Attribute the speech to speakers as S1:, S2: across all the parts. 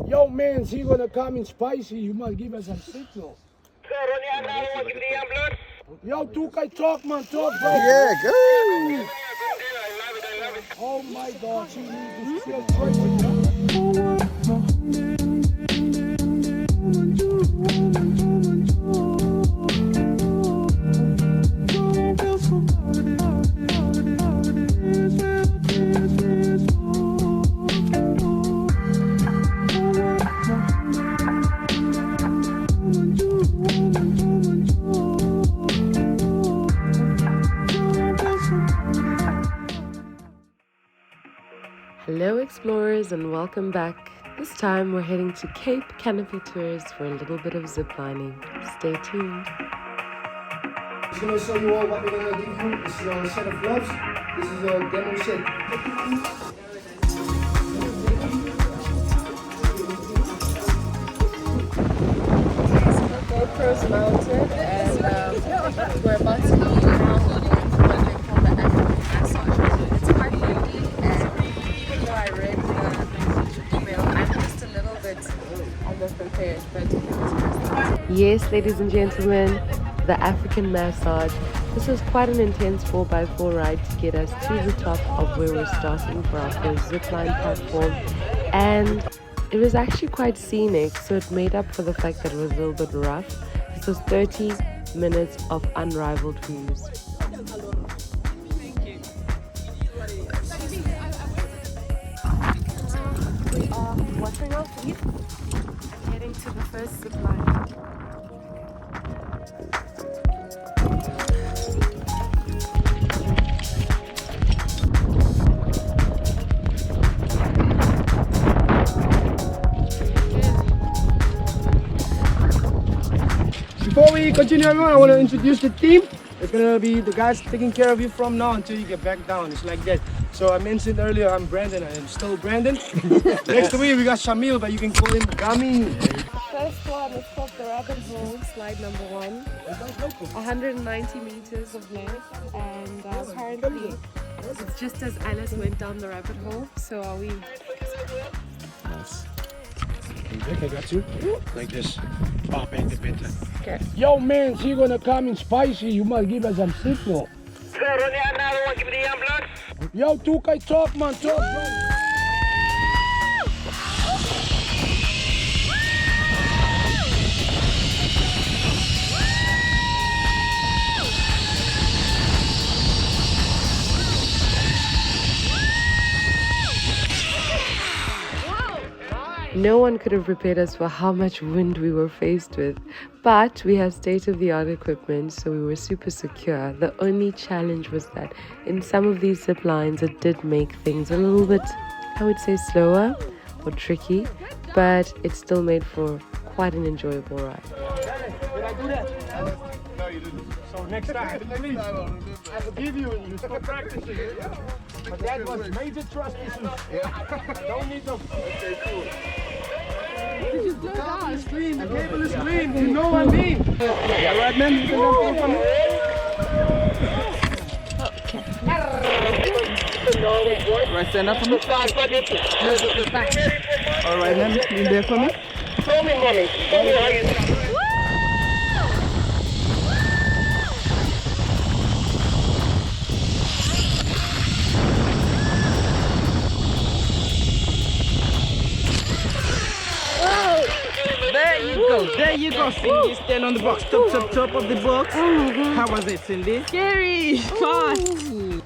S1: Yo, man, he gonna come in spicy. You must give us some signal. Yo, �𝐿𝐒𝐿𝐒, talk, man, talk, bro.
S2: Yeah, go.
S1: Oh my God, she needs to feel crazy.
S3: Hello explorers and welcome back. This time we're heading to Cape Canopy Tours for a little bit of ziplining. Stay tuned.
S1: I'm just gonna show you all what we're gonna give you. This is our set of gloves. This is our demo set.
S3: GoPro's mounted and we're about to leave now what they call the African massage. It's quite windy and even though I read the email, I'm just a little bit underprepared, but yes, ladies and gentlemen, the African massage. This was quite an intense 4x4 ride to get us to the top of where we're starting for our first zipline platform, and it was actually quite scenic, so it made up for the fact that it was a little bit rough. This was 30 minutes of unrivaled views. We are watching our feet, heading to the first zipline.
S1: Before we continue, everyone, I want to introduce the team. It's gonna be the guys taking care of you from now until you get back down. It's like that. So I mentioned earlier, I'm Brandon. I am still Brandon. Next to me, we got Shamil, but you can call him Gami.
S3: First one is called the rabbit hole, slide number 1. 190 meters of length, and apparently it's just as Alice went down the rabbit hole, so are we.
S1: Nice. Okay, got you. Like this. Oh, better, better.
S3: Okay.
S1: Yo, man, he gonna come in spicy. You must give us some signal. Yo, 𝐿𝐒𝐿e, talk, man, talk, bro.
S3: No one could have prepared us for how much wind we were faced with, but we have state-of-the-art equipment, so we were super secure. The only challenge was that in some of these zip lines it did make things a little bit, I would say, slower or tricky, but it still made for quite an enjoyable ride.
S1: Did I do that? No, you didn't. So next time, please, I forgive you and you stop practicing. But that was major trust issues. Yeah. Don't need them. Okay, cool. The cable is clean, the cable is clean, you know what I mean? Alright, man, you can go for me.
S2: Right, stand up for me. Alright, man, lean there for me.
S4: Show me, mommy. Show me how you do.
S2: There you go, Cindy. Stand on the box, top of the box. How was it, Cindy?
S3: Scary! Fun!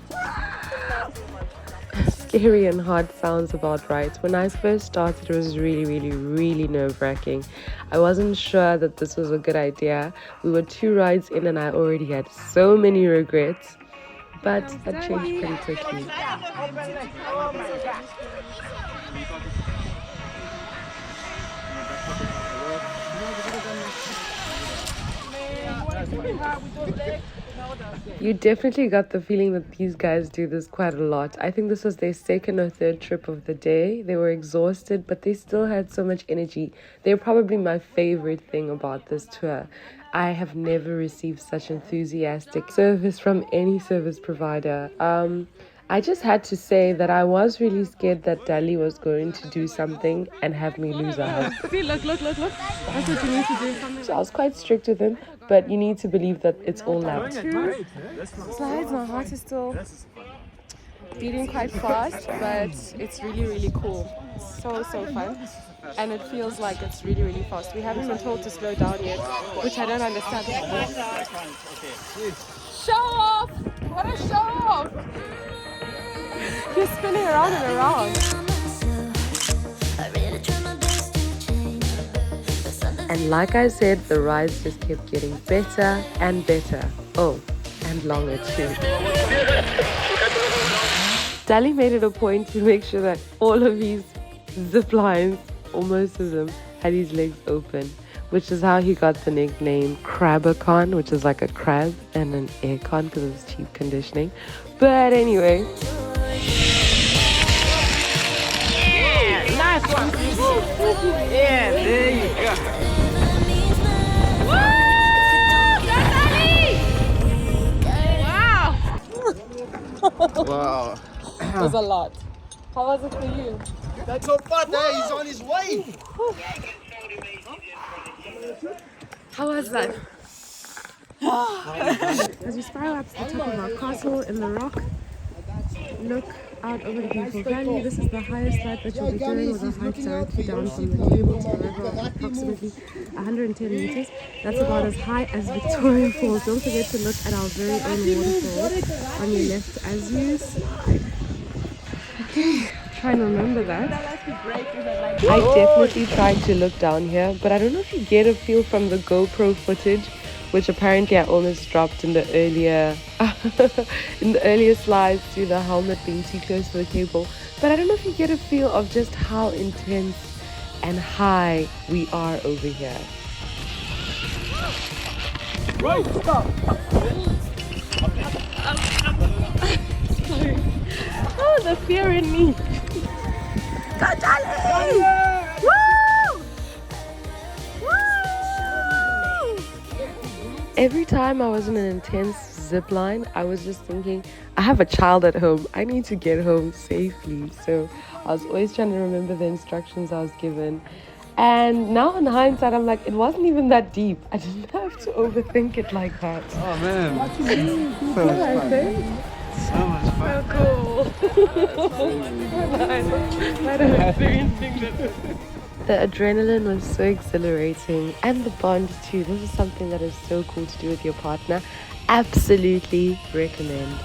S3: Scary and hard sounds about right. When I first started, it was really nerve-wracking. I wasn't sure that this was a good idea. We were 2 rides in and I already had so many regrets, but that changed pretty quickly. You definitely got the feeling that these guys do this quite a lot. I think this was their 2nd or 3rd trip of the day. They were exhausted, but they still had so much energy. They're probably my favorite thing about this tour. I have never received such enthusiastic service from any service provider.
S5: I just had to say that I was really scared that Dali was going to do something and have me lose a hug.
S3: See, look. That's what you need to do.
S5: So I was quite strict with him, but you need to believe that it's all love.
S3: Slides, my heart is still beating quite fast, but it's really, really cool. So fun. And it feels like it's really, really fast. We haven't been told to slow down yet, which I don't understand. Show off! What a show off! You're spinning around and around.
S5: And like I said, the rides just kept getting better and better. Oh, and longer too. Dali made it a point to make sure that all of his zip lines, or most of them, had his legs open, which is how he got the nickname Crabacon, which is like a crab and an aircon because it was cheap conditioning. But anyway.
S2: Yeah, nice one. Yeah, there you go.
S3: Wow. It was a lot. How was it for you?
S1: That's not fun, he's on his way.
S3: How was that? As we spiral up to the top of our castle in the rock, look out over the beautiful valley. This is the highest slide that you'll be doing, with a height directly down from the cable to the river of approximately 110 meters. That's about as high as Victoria Falls. Don't forget to look at our very own waterfall on your left as you slide. Okay, try and remember that.
S5: I definitely tried to look down here, but I don't know if you get a feel from the GoPro footage, which apparently I almost dropped in the earlier slides through the helmet being too close to the cable. But I don't know if you get a feel of just how intense and high we are over here.
S1: Right, stop.
S5: Oh, the fear in me. Go, Charlie! Woo! Woo! Every time I was in an intense zip line, I was just thinking, I have a child at home. I need to get home safely. So I was always trying to remember the instructions I was given. And now in hindsight, I'm like, it wasn't even that deep. I didn't have to overthink it like that.
S1: Oh man.
S5: So much fun.
S1: So much fun.
S5: So cool. The adrenaline was so exhilarating, and the bond too. This is something that is so cool to do with your partner. Absolutely recommend.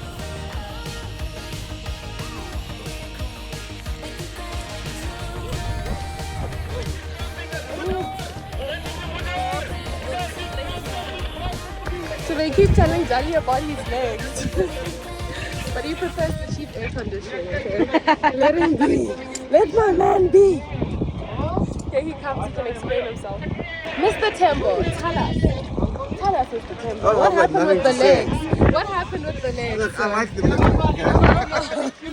S3: So they keep telling Dali about his legs. But he prefers the cheap air conditioning, okay? Let him be. Let my man be. Here he comes, he can explain himself. Mr. Tembo, tell us. Tell us, Mr. Tembo. What happened with the legs? What happened with the legs?
S1: Look, I like the legs.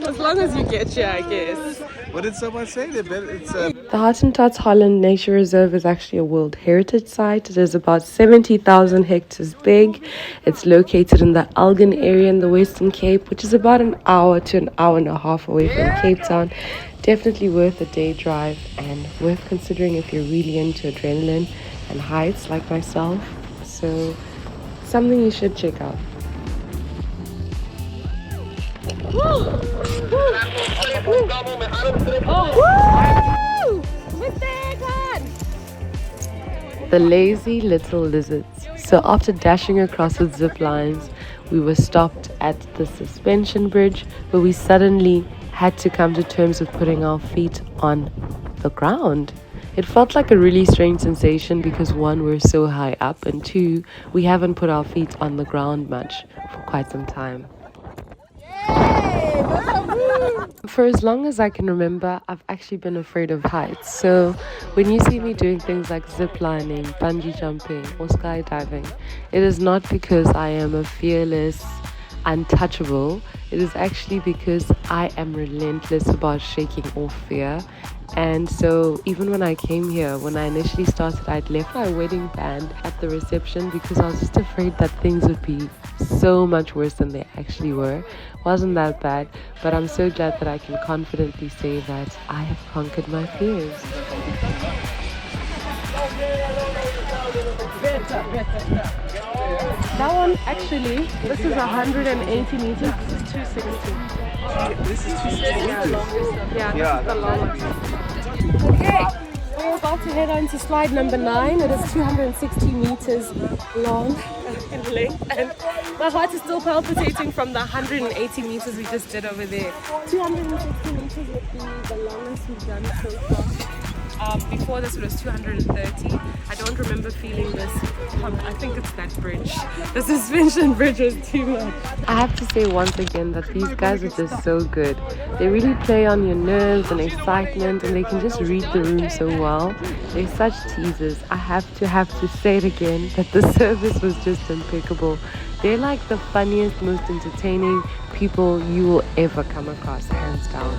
S3: As long as you get here, I guess.
S1: What did someone say? It's
S5: The Hottentots Nature Reserve is actually a World Heritage Site. It is about 70,000 hectares big. It's located in the 𝐿𝐵𝐿 area in the Western Cape, which is about an hour to an hour and a half away from Cape Town. Definitely worth a day drive and worth considering if you're really into adrenaline and heights like myself. So, something you should check out. The lazy little lizards. So after dashing across with zip lines, we were stopped at the suspension bridge where we suddenly had to come to terms with putting our feet on the ground. It felt like a really strange sensation because one, we're so high up, and two, we haven't put our feet on the ground much for quite some time. For as long as I can remember, I've actually been afraid of heights. So when you see me doing things like ziplining, bungee jumping or skydiving, it is not because I am a fearless untouchable. It is actually because I am relentless about shaking off fear. And so even when I came here, when I initially started, I'd left my wedding band at the reception because I was just afraid that things would be so much worse than they actually were. Wasn't that bad, but I'm so glad that I can confidently say that I have conquered my fears. That one, actually, this is 180 meters, this is 260.
S2: This is 260 meters.
S5: Yeah, this is the longest. Okay, we're about to head on to slide number 9. It is 260 meters long in length, and my heart is still palpitating from the 180 meters we just did over there. 260 meters would be the longest we've done so far. Before this it was 230. I don't remember feeling this. I think it's that bridge. The suspension bridge was too much. I have to say once again that these guys are just so good. They really play on your nerves and excitement, and they can just read the room so well. They're such teasers. I have to say it again that the service was just impeccable. They're like the funniest, most entertaining people you will ever come across, hands down.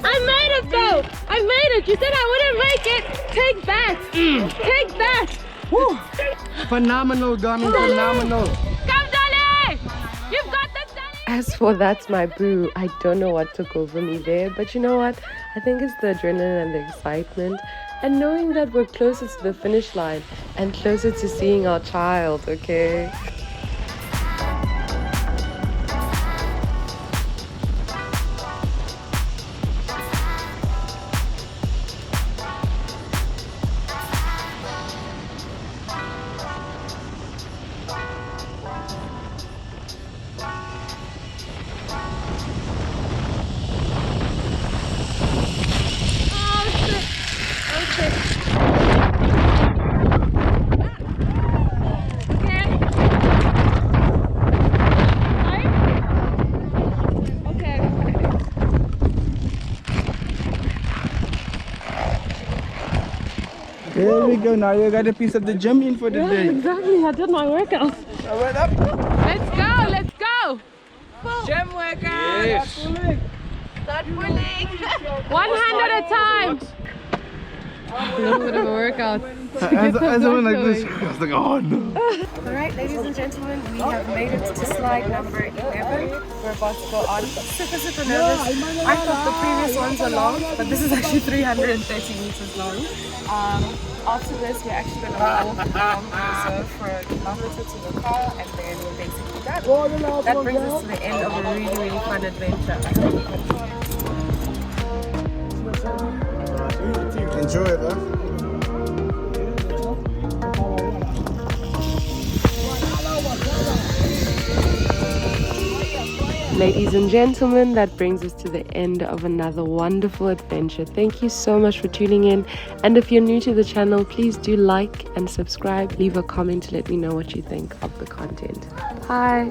S6: I made it though! I made it! You said I wouldn't make it! Take that! Take that!
S2: Phenomenal, Gami, phenomenal.
S6: Come, Dolly! You've got this, Dolly!
S5: As for That's My Boo, I don't know what took over me there, but you know what? I think it's the adrenaline and the excitement, and knowing that we're closer to the finish line and closer to seeing our child, okay?
S2: There we go, now you got a piece of the gym in for the day.
S6: Exactly, I did my workout.
S2: Alright, up.
S6: Let's go, let's go!
S2: Gym workout. Yes.
S6: Start pulling! One hand at a time! A little bit of a workout.
S2: As I went like this, I was like, oh no.
S5: Alright, ladies and gentlemen, we have made it to slide number 11. We're about to go on. Super nervous. I thought the previous ones were long, but this is actually 330 meters long. After this, we're actually going to walk along the reserve for a kilometer to the car, and then we're basically done. That brings us to the end of a really, really fun adventure. I hope you enjoy.
S2: Enjoy it, huh?
S5: Ladies and gentlemen, that brings us to the end of another wonderful adventure. Thank you so much for tuning in. And if you're new to the channel, please do like and subscribe. Leave a comment to let me know what you think of the content. Bye.